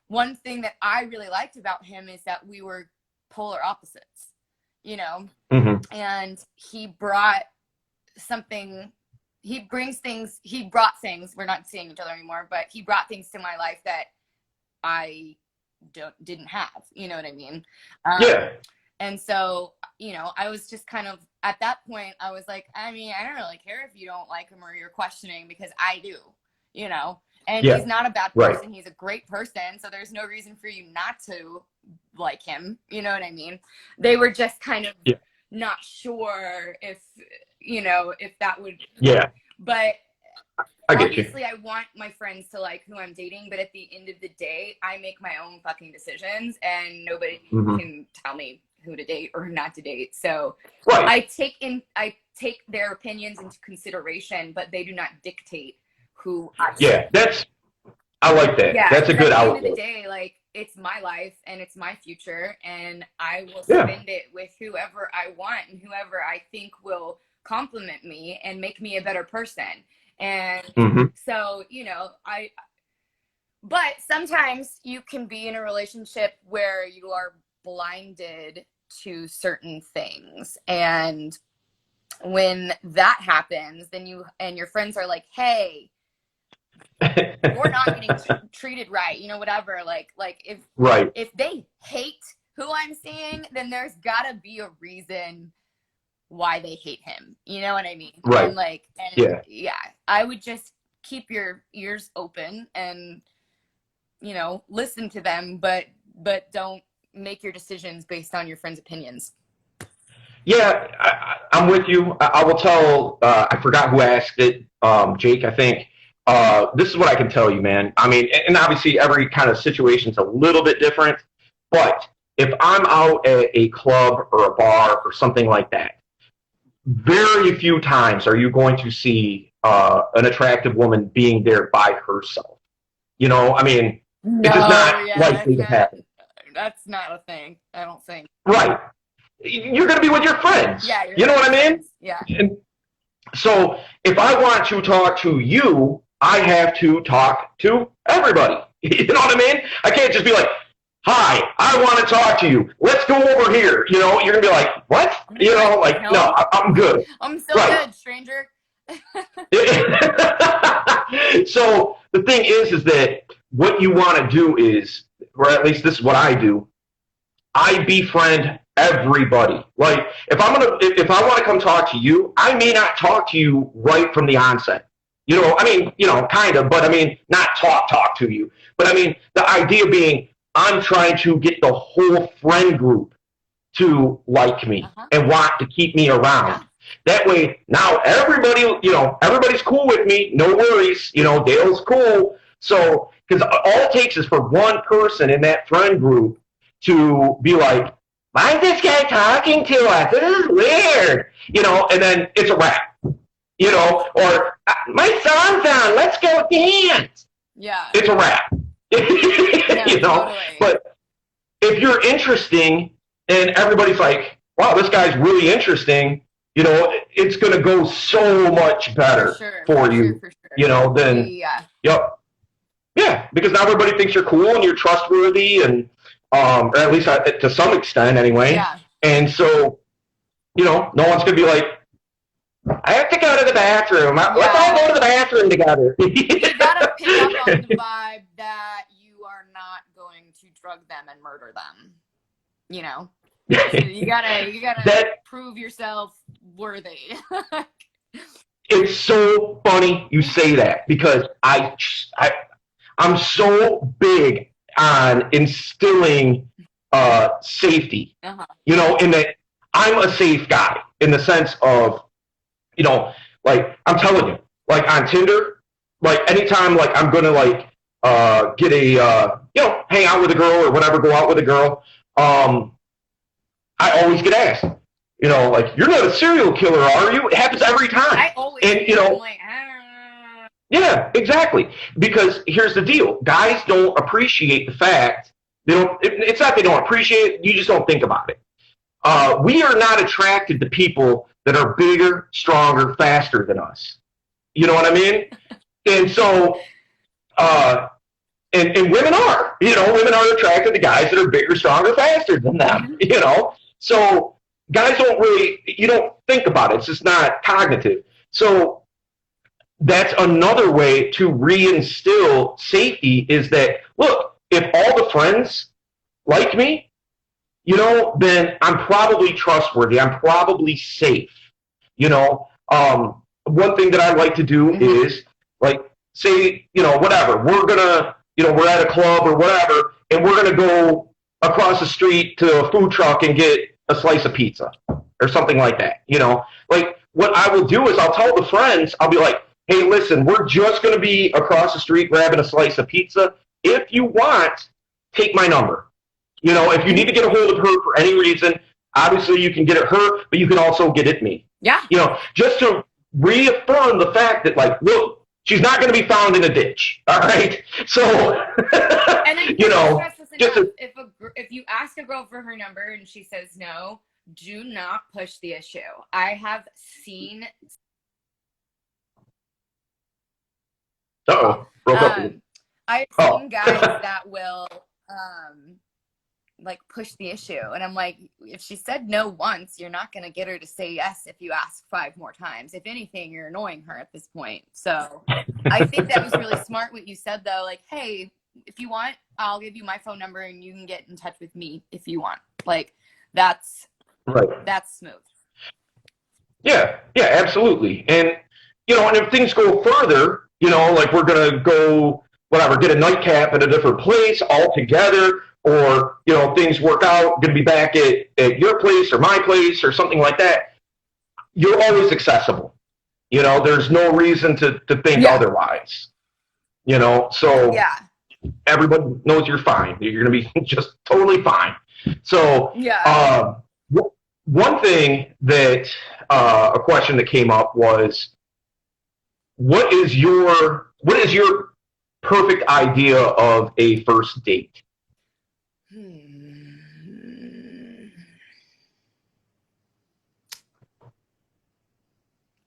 one thing that I really liked about him is that we were polar opposites, you know? Mm-hmm. And he brought something, he brought things, we're not seeing each other anymore, but he brought things to my life that I didn't have, you know what I mean? And so, you know, I was just kind of, at that point, I was like, I mean, I don't really care if you don't like him or you're questioning, because I do, you know? And he's not a bad person. Right. He's a great person. So there's no reason for you not to like him. You know what I mean? They were just kind of not sure if, you know, if that would. Yeah. But I get obviously I want my friends to like who I'm dating. But at the end of the day, I make my own fucking decisions, and nobody can tell me who to date or who not to date. So I take their opinions into consideration, but they do not dictate who I I like that. Yeah, that's a good outlook. At the end of the day, like, it's my life and it's my future, and I will spend it with whoever I want and whoever I think will compliment me and make me a better person. And so, you know, but sometimes you can be in a relationship where you are blinded to certain things, and when that happens, then you and your friends are like, hey, we're not getting treated right, you know, whatever. Like if they hate who I'm seeing, then there's gotta be a reason why they hate him. You know what I mean? Right. And like, and yeah, I would just keep your ears open and, you know, listen to them, but don't make your decisions based on your friends' opinions. Yeah, I'm with you. I will tell, I forgot who asked it, Jake, I think. This is what I can tell you, man. I mean, and obviously every kind of situation is a little bit different, but if I'm out at a club or a bar or something like that, very few times are you going to see an attractive woman being there by herself. You know, I mean, No, it does not yeah, likely to happen. That's not a thing, I don't think. Right. You're going to be with your friends. Yeah, you know what I mean? Friends. Yeah. And so if I want to talk to you, I have to talk to everybody. You know what I mean? I can't just be like, hi, I want to talk to you. Let's go over here. You know, you're going to be like, what? You know, like, no, I'm good. I'm so good, stranger. So the thing is that what you want to do is, or at least this is what I do, I befriend everybody. Like, if I want to come talk to you, I may not talk to you right from the onset. You know, I mean, you know, kind of, but I mean, not talk to you. But I mean, the idea being, I'm trying to get the whole friend group to like me and want to keep me around. Yeah. That way, now everybody, you know, everybody's cool with me. No worries. You know, Dale's cool. So, because all it takes is for one person in that friend group to be like, why is this guy talking to us? This is weird. You know, and then it's a wrap. You know, or my song's on, let's go dance. Yeah. It's a wrap. Yeah, you know, totally. But if you're interesting and everybody's like, wow, this guy's really interesting, you know, it's going to go so much better for you, you know, than, yep. Yeah, because now everybody thinks you're cool and you're trustworthy and, or at least to some extent anyway. Yeah. And so, you know, no one's going to be like, I have to go to the bathroom. Yeah. Let's all go to the bathroom together. You gotta pick up on the vibe that you are not going to drug them and murder them. You know, so you gotta prove yourself worthy. It's so funny you say that because I'm so big on instilling safety. You know, in that I'm a safe guy in the sense of, you know, like, I'm telling you, like, on Tinder, like, anytime, like, I'm going to, like, get a, you know, hang out with a girl or whatever, go out with a girl, I always get asked, you know, like, you're not a serial killer, are you? It happens every time. I always and, you know, like, yeah, exactly. Because here's the deal. Guys don't appreciate the fact, it's not they don't appreciate it, you just don't think about it. We are not attracted to people that are bigger, stronger, faster than us. You know what I mean? And so, and women are, you know, women are attracted to guys that are bigger, stronger, faster than them, you know? So guys don't really, you don't think about it. It's just not cognitive. So that's another way to reinstill safety is that, look, if all the friends like me, you know, then I'm probably trustworthy. I'm probably safe. You know, one thing that I like to do is, like, say, you know, whatever, we're going to, you know, we're at a club or whatever, and we're going to go across the street to a food truck and get a slice of pizza or something like that. You know, like, what I will do is I'll tell the friends, I'll be like, hey, listen, we're just going to be across the street grabbing a slice of pizza. If you want, take my number. You know, if you need to get a hold of her for any reason, obviously you can get at her, but you can also get at me. Yeah. You know, just to reaffirm the fact that, like, look, she's not going to be found in a ditch. All right. So, and then, you know, just if you ask a girl for her number and she says no, do not push the issue. I have seen. Broke up. I've seen guys that will like push the issue, and I'm like, if she said no once, you're not going to get her to say yes if you ask 5 more times. If anything, you're annoying her at this point. So I think that was really smart what you said, though. Like, hey, if you want, I'll give you my phone number and you can get in touch with me if you want. Like that's Right. that's smooth. Yeah, yeah, absolutely. And, and if things go further, like we're going to go, whatever, get a nightcap at a different place all together, or, things work out, going to be back at your place or my place or something like that, you're always accessible. There's no reason to think otherwise. So Yeah. everybody knows you're fine. You're going to be just totally fine. So, Yeah. one thing that a question that came up was, what is your perfect idea of a first date?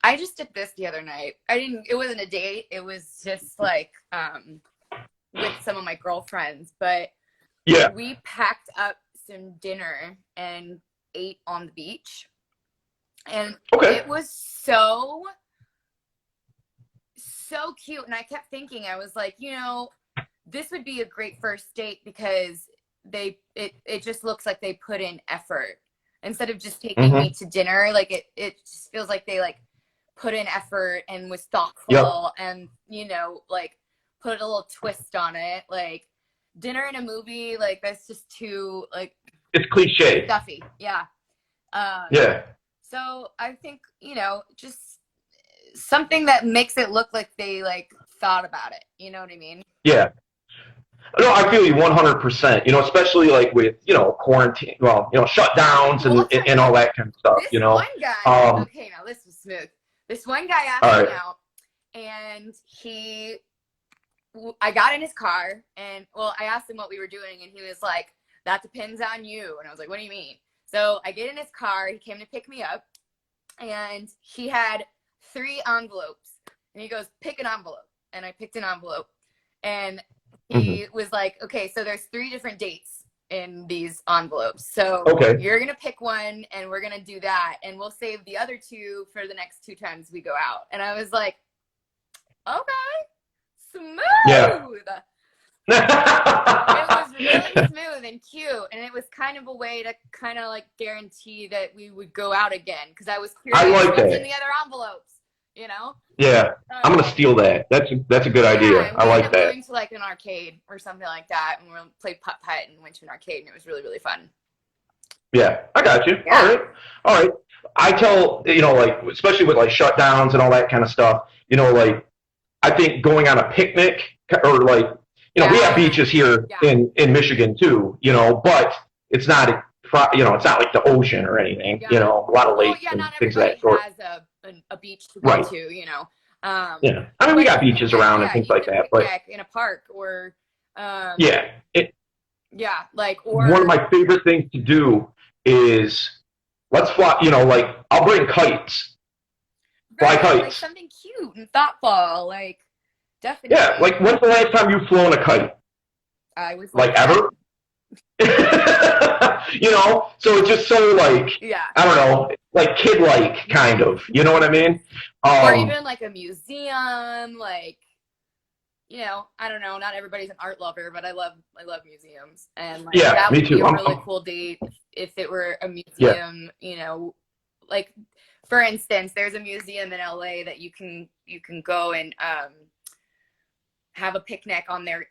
I just did this the other night. It wasn't a date. It was just like with some of my girlfriends, but we packed up some dinner and ate on the beach. And it was so cute. And I kept thinking, I was like, this would be a great first date because it just looks like they put in effort instead of just taking me to dinner. Like it just feels like they like put in effort and was thoughtful and, like put a little twist on it. Like dinner and a movie, like that's just too like, it's cliche. Stuffy. Yeah. Yeah. So I think, just something that makes it look like they like thought about it. You know what I mean? Yeah. No, I feel you 100%. Especially like with quarantine, shutdowns and all that kind of stuff. This one guy. Okay, now this was smooth. This one guy asked me out, and I got in his car, and I asked him what we were doing, and he was like, "That depends on you." And I was like, "What do you mean?" So I get in his car. He came to pick me up, and he had 3 envelopes, and he goes, "Pick an envelope," and I picked an envelope, and he was like, "Okay, so there's 3 different dates in these envelopes. So you're going to pick one and we're going to do that. And we'll save the other 2 for the next 2 times we go out." And I was like, okay, smooth. Yeah. It was really smooth and cute. And it was kind of a way to kind of like guarantee that we would go out again. Cause I was curious what's in the other envelopes, Yeah. I'm going to steal that. That's a good idea. I like that. We went to like an arcade or something like that, and we played putt-putt and went to an arcade, and it was really, really fun. Yeah, I got you. Yeah. All right. I tell, like, especially with like shutdowns and all that kind of stuff, like, I think going on a picnic or like, we have beaches here in Michigan too, but it's not, it's not like the ocean or anything, a lot of lakes and things of that sort. Has a beach to go to, I mean, we got beaches around and things like that, but in a park or or one of my favorite things to do is let's fly. Like I'll bring kites, fly kites, like something cute and thoughtful, like definitely. Yeah, like when's the last time you've flown a kite? I was like ever. So it's just so like, I don't know, like kid-like kind of, you know what I mean? Or even like a museum, like, I don't know, not everybody's an art lover, but I love museums. And like, that would be a really cool date if it were a museum, like for instance, there's a museum in LA that you can go and have a picnic on the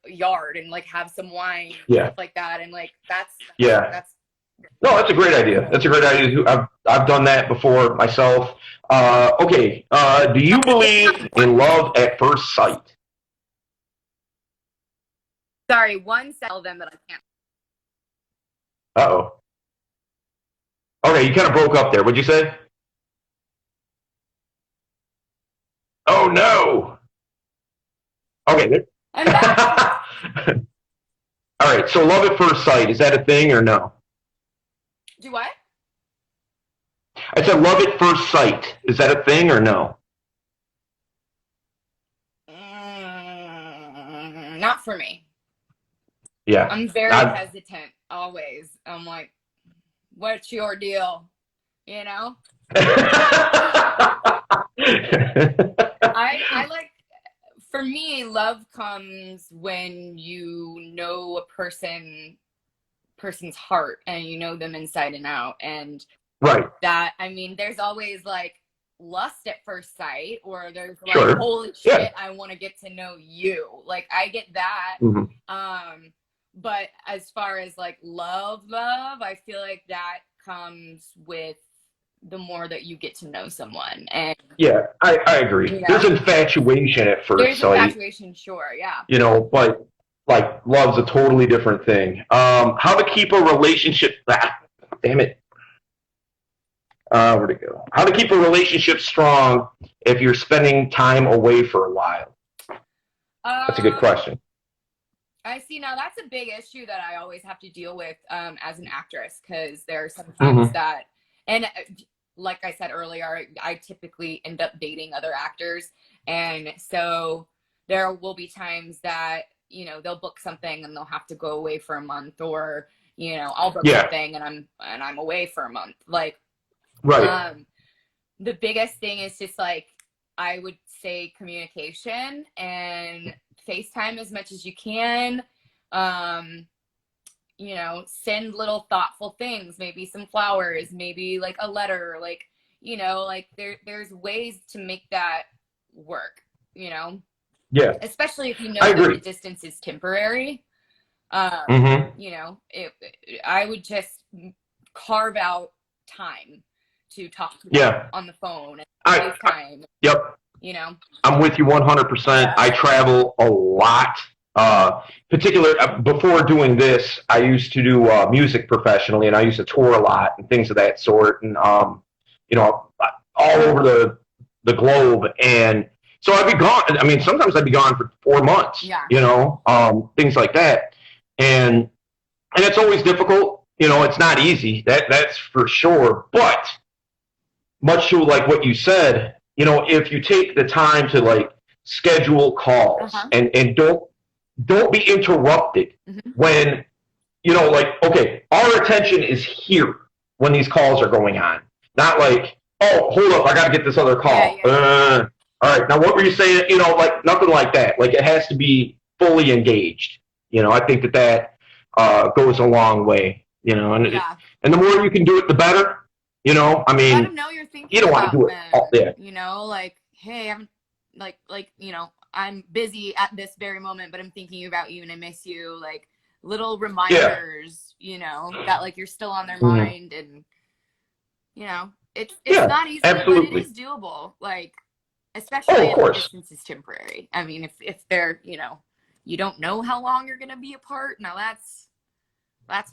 yard and like have some wine and stuff like that, and like that's no, that's a great idea. That's a great idea. I've done that before myself. Do you believe in love at first sight? Sorry, one tell them that I can't. Uh-oh. Okay, you kind of broke up there. What'd you say? Oh no. Okay. I'm back. All right. So, love at first sight, is that a thing or no? Do what? I said, love at first sight. Is that a thing or no? Not for me. Yeah. I'm very hesitant always. I'm like, what's your deal? I like, for me, love comes when you know a person person's heart and you know them inside and out. And right. that, I mean, there's always like lust at first sight, or there's like, Sure. holy shit, I want to get to know you. Like, I get that. But as far as like love, I feel like that comes with the more that you get to know someone. And yeah, I agree. You know, there's infatuation at first sight. There's infatuation, sure, yeah. You know, but like love's a totally different thing. How to keep a relationship? Damn it. Where'd it go? How to keep a relationship strong if you're spending time away for a while? That's a good question. I see. Now that's a big issue that I always have to deal with as an actress, because there are some times that, and like I said earlier, I typically end up dating other actors, and so there will be times that, you know, they'll book something and they'll have to go away for a month, or, you know, I'll book something and I'm away for a month. Like, right. The biggest thing is just like, I would say communication and FaceTime as much as you can. You know, send little thoughtful things, maybe some flowers, maybe like a letter, like, you know, like there's ways to make that work, you know? Yeah. Especially if you know that the distance is temporary. You know, I would just carve out time to talk to them on the phone and FaceTime. Yep. You know, I'm with you 100%. Yeah. I travel a lot. Before doing this, I used to do music professionally, and I used to tour a lot and things of that sort, and you know, all over the globe. And so I'd be gone. I mean, sometimes I'd be gone for 4 months. Yeah. You know, things like that, and it's always difficult. You know, it's not easy. That's for sure. But much to like what you said, you know, if you take the time to like schedule calls and don't be interrupted when, you know, like, okay, our attention is here when these calls are going on. Not like, oh, hold up, I got to get this other call. All right, now what were you saying? You know, like nothing like that. Like it has to be fully engaged. You know, I think that goes a long way, you know, and the more you can do it, the better. You know, I mean, let them know you're thinking you don't want to do it all day. You know, like, hey, I'm like, you know, I'm busy at this very moment, but I'm thinking about you and I miss you. Like little reminders, you know, that like you're still on their mind, and you know, it's not easy, but it is doable. Like, especially if the distance is temporary. I mean, if they're, you know, you don't know how long you're gonna be apart. Now that's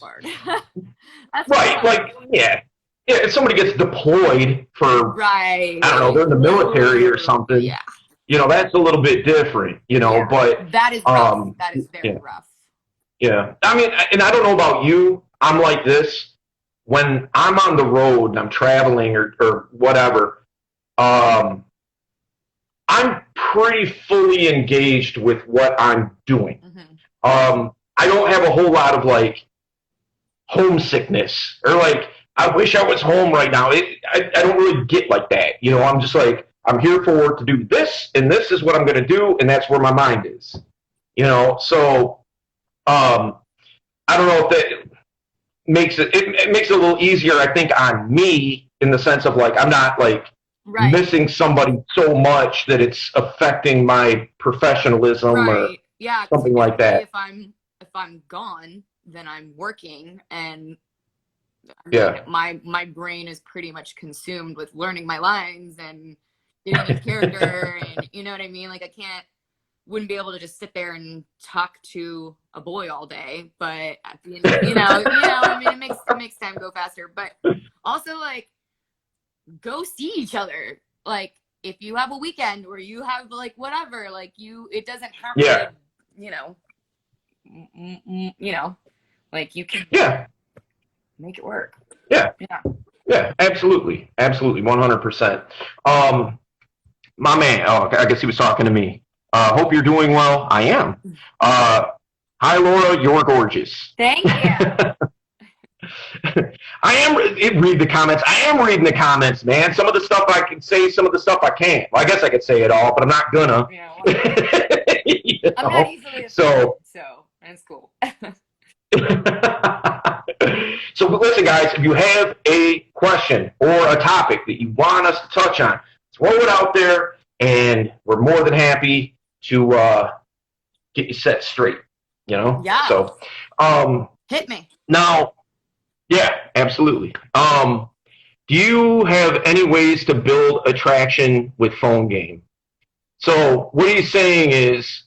hard. That's right. Hard. Like, yeah, if somebody gets deployed for, I don't know, they're in the military or something. Yeah. You know, that's a little bit different, you know, but that is rough. That is very rough. Yeah. I mean, and I don't know about you. I'm like this. When I'm on the road and I'm traveling or whatever, I'm pretty fully engaged with what I'm doing. I don't have a whole lot of like homesickness or like, I wish I was home right now. I don't really get like that. You know, I'm just like, I'm here to do this, and this is what I'm going to do, and that's where my mind is. You know, so I don't know if that makes it makes it a little easier, I think, on me in the sense of like I'm not like missing somebody so much that it's affecting my professionalism or something like that. If I'm gone, then I'm working, and my brain is pretty much consumed with learning my lines and getting in character, and you know what I mean? Like wouldn't be able to just sit there and talk to a boy all day, but at the end, you know, I mean, it makes time go faster, but also like go see each other. Like if you have a weekend or you have like whatever, like it doesn't have to, you know, like you can make it work. Yeah, absolutely. 100%. My man, I guess he was talking to me. Hope you're doing well. I am. Hi, Laura, you're gorgeous. Thank you. Read the comments. I am reading the comments, man. Some of the stuff I can say, some of the stuff I can't. Well, I guess I could say it all, but I'm not gonna. Yeah, I'm not easily offended, so that's cool. So listen, guys, if you have a question or a topic that you want us to touch on, throw it out there, and we're more than happy to get you set straight. You know? Yeah. So, hit me. Now, yeah, absolutely. Do you have any ways to build attraction with phone game? So what he's saying is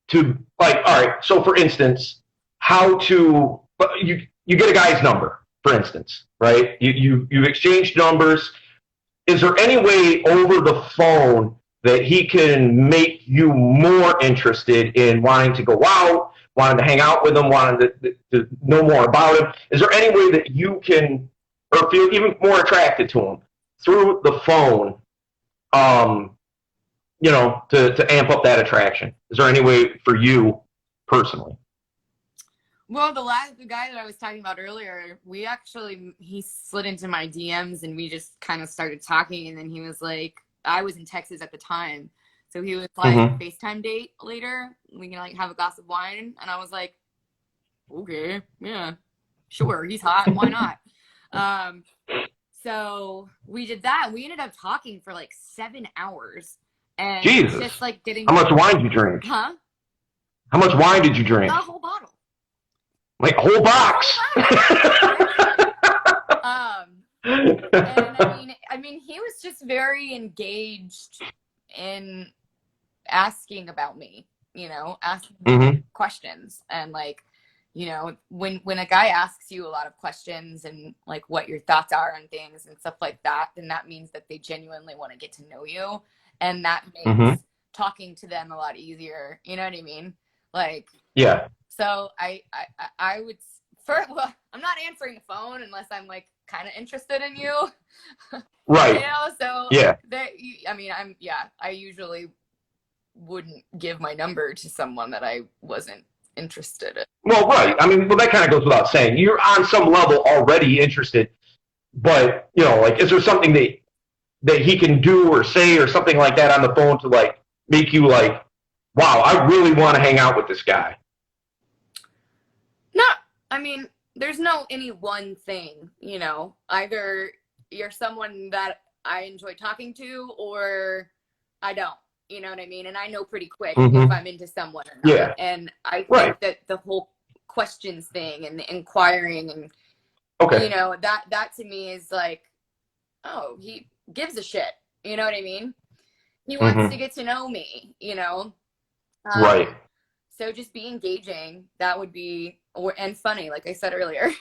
to, like, all right, so for instance, how to, you get a guy's number, for instance, right? You exchange numbers. Is there any way over the phone that he can make you more interested in wanting to go out, wanting to hang out with him, wanting to know more about him? Is there any way that you can, or feel even more attracted to him through the phone, you know, to amp up that attraction? Is there any way for you personally? Well, the guy that I was talking about earlier, he slid into my DMs and we just kind of started talking, and then he was like, I was in Texas at the time, so he was like, FaceTime date later, we can like have a glass of wine, and I was like, okay, yeah, sure, he's hot, why not? So we did that, and we ended up talking for like 7 hours, and Jesus. just like getting. How much wine did you drink? Huh? How much wine did you drink? A whole bottle. Like a whole box. And I mean, he was just very engaged in asking about me, you know, asking questions, and like, you know, when a guy asks you a lot of questions and like what your thoughts are on things and stuff like that, then that means that they genuinely want to get to know you, and that makes talking to them a lot easier. You know what I mean? Like, yeah. So I would well, I'm not answering the phone unless I'm like kind of interested in you. Right. You know, so yeah. I usually wouldn't give my number to someone that I wasn't interested in. Well, right. I mean, well, that kind of goes without saying. You're on some level already interested, but, you know, like, is there something that he can do or say or something like that on the phone to like make you like, wow, I really want to hang out with this guy? No, I mean, there's no any one thing, you know. Either you're someone that I enjoy talking to, or I don't. You know what I mean? And I know pretty quick if I'm into someone or not. Yeah. And I think that the whole questions thing and the inquiring and you know, that to me is like, oh, he gives a shit. You know what I mean? He wants to get to know me, you know? Right. So just be engaging. That would be, and funny, like I said earlier.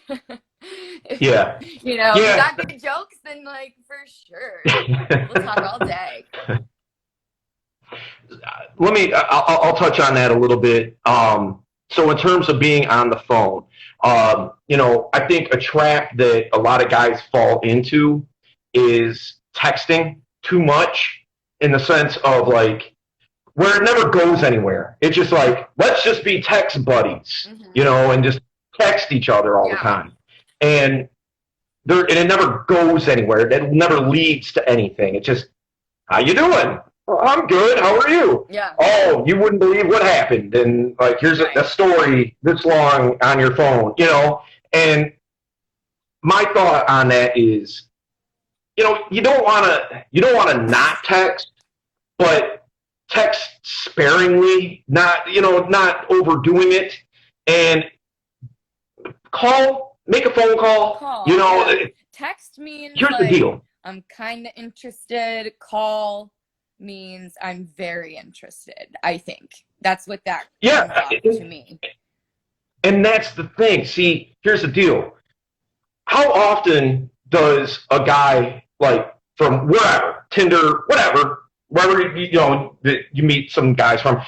Yeah. You know, you got good jokes, then like for sure. We'll talk all day. I'll touch on that a little bit. So in terms of being on the phone, you know, I think a trap that a lot of guys fall into is texting too much, in the sense of like, where it never goes anywhere. It's just like, let's just be text buddies, you know, and just text each other all the time. And it never goes anywhere. It never leads to anything. It's just, how you doing? Well, I'm good. How are you? Yeah. Oh, you wouldn't believe what happened. And like, here's a story this long on your phone, you know? And my thought on that is, you know, you don't want to not text, but text sparingly, not overdoing it, and make a phone call. You know, text means here's the deal. I'm kind of interested. Call means I'm very interested. I think that's what that comes off to me. And that's the thing. See, here's the deal. How often does a guy, like, from wherever, Tinder, wherever you know, you meet some guys from,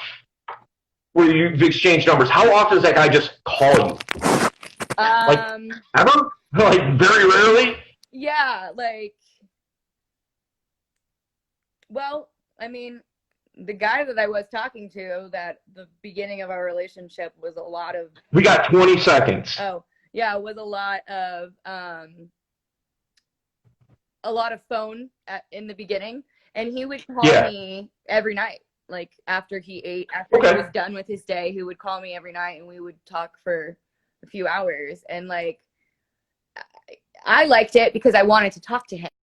where you've exchanged numbers, how often does that guy just call you? Like, ever? Like, very rarely? Yeah, like, well, I mean, the guy that I was talking to, that the beginning of our relationship was a lot of... We got 20 seconds. Oh, yeah, it was a lot of phone in the beginning, and he would call me every night. Like, after he ate, after he was done with his day, he would call me every night, and we would talk for a few hours. And, like, I liked it because I wanted to talk to him.